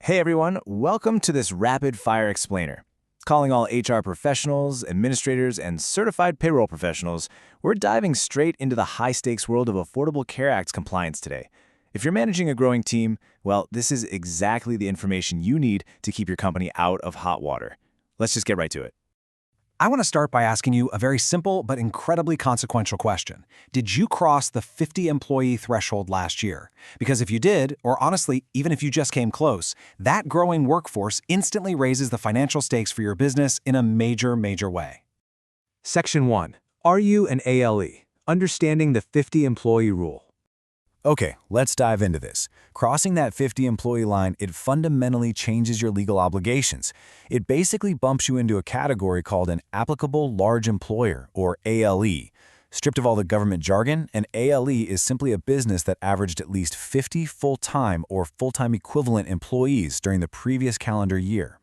Hey everyone, welcome to this rapid fire explainer. Calling all HR professionals, administrators, and certified payroll professionals, we're diving straight into the high-stakes world of Affordable Care Act compliance today. If you're managing a growing team, well, this is exactly the information you need to keep your company out of hot water. Let's just get right to it. I want to start by asking you a very simple but incredibly consequential question. Did you cross the 50-employee threshold last year? Because if you did, or honestly, even if you just came close, that growing workforce instantly raises the financial stakes for your business in a major way. Section 1. Are you an ALE? Understanding the 50-employee rule. Okay, let's dive into this. Crossing that 50-employee line, it fundamentally changes your legal obligations. It basically bumps you into a category called an applicable large employer, or ALE. Stripped of all the government jargon, an ALE is simply a business that averaged at least 50 full-time or full-time equivalent employees during the previous calendar year.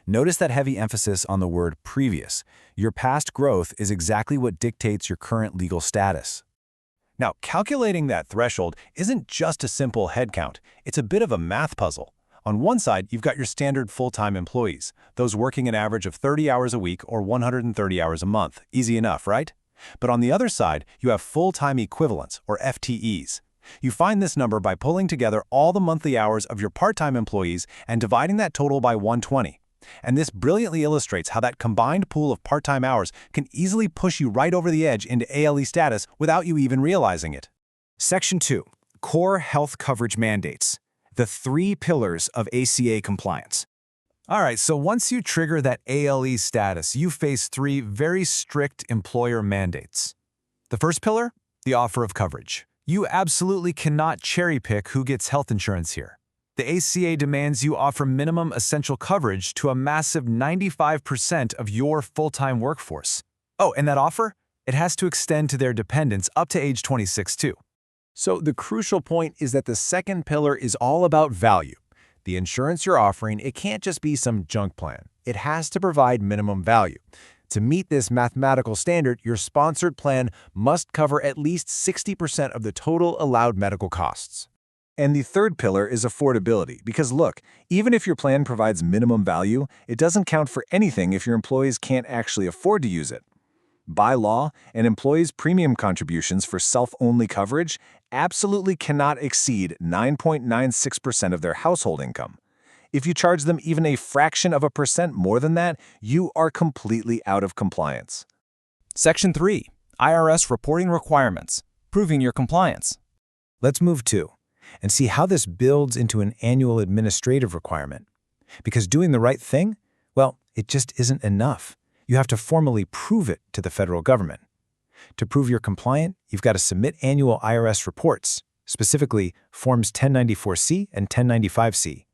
Notice that heavy emphasis on the word previous. Your past growth is exactly what dictates your current legal status. Now, calculating that threshold isn't just a simple head count. It's a bit of a math puzzle. On one side, you've got your standard full-time employees, those working an average of 30 hours a week or 130 hours a month. Easy enough, right? But on the other side, you have full-time equivalents, or FTEs. You find this number by pulling together all the monthly hours of your part-time employees and dividing that total by 120. And this brilliantly illustrates how that combined pool of part-time hours can easily push you right over the edge into ALE status without you even realizing it. Section 2. Core health coverage mandates. The 3 pillars of ACA compliance. All right, so once you trigger that ALE status, you face 3 very strict employer mandates. The first pillar, the offer of coverage. You absolutely cannot cherry-pick who gets health insurance here. The ACA demands you offer minimum essential coverage to a massive 95% of your full-time workforce. Oh, and that offer? It has to extend to their dependents up to age 26 too. So the crucial point is that the second pillar is all about value. The insurance you're offering, it can't just be some junk plan. It has to provide minimum value. To meet this mathematical standard, your sponsored plan must cover at least 60% of the total allowed medical costs. And the third pillar is affordability, because look, even if your plan provides minimum value, it doesn't count for anything if your employees can't actually afford to use it. By law, an employee's premium contributions for self-only coverage absolutely cannot exceed 9.96% of their household income. If you charge them even a fraction of a percent more than that, you are completely out of compliance. Section 3. IRS reporting requirements. Proving your compliance. Let's move to and see how this builds into an annual administrative requirement. Because doing the right thing, well, it just isn't enough. You have to formally prove it to the federal government. To prove you're compliant, you've got to submit annual IRS reports, specifically Forms 1094-C and 1095-C.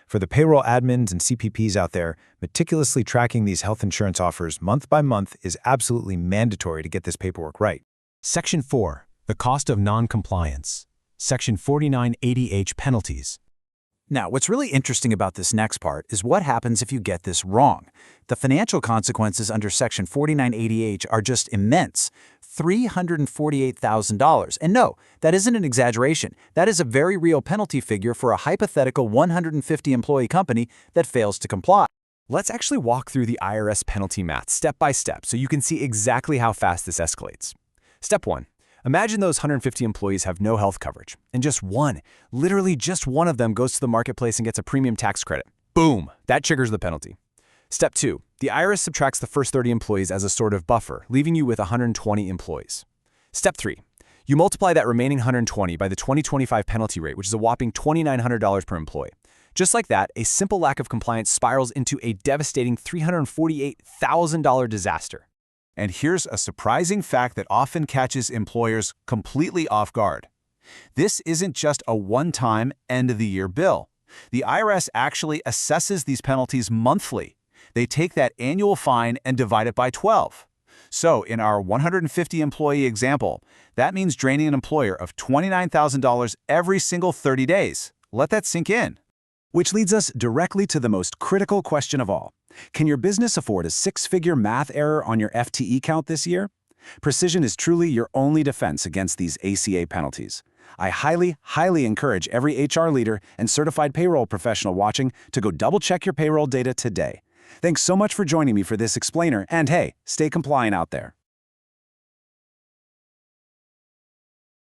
For the payroll admins and CPPs out there, meticulously tracking these health insurance offers month by month is absolutely mandatory to get this paperwork right. Section 4. The cost of non-compliance. Section 4980H penalties. Now, what's really interesting about this next part is what happens if you get this wrong. The financial consequences under Section 4980H are just immense. $348,000. And no, that isn't an exaggeration. That is a very real penalty figure for a hypothetical 150-employee company that fails to comply. Let's actually walk through the IRS penalty math step by step so you can see exactly how fast this escalates. Step 1. Imagine those 150 employees have no health coverage, and just one, literally just one of them goes to the marketplace and gets a premium tax credit. Boom! That triggers the penalty. Step 2. The IRS subtracts the first 30 employees as a sort of buffer, leaving you with 120 employees. Step 3. You multiply that remaining 120 by the 2025 penalty rate, which is a whopping $2,900 per employee. Just like that, a simple lack of compliance spirals into a devastating $348,000 disaster. And here's a surprising fact that often catches employers completely off guard. This isn't just a one-time end-of-the-year bill. The IRS actually assesses these penalties monthly. They take that annual fine and divide it by 12. So in our 150-employee example, that means draining an employer of $29,000 every single 30 days. Let that sink in. Which leads us directly to the most critical question of all. Can your business afford a 6-figure math error on your FTE count this year? Precision is truly your only defense against these ACA penalties. I highly encourage every HR leader and certified payroll professional watching to go double-check your payroll data today. Thanks so much for joining me for this explainer, and hey, stay compliant out there.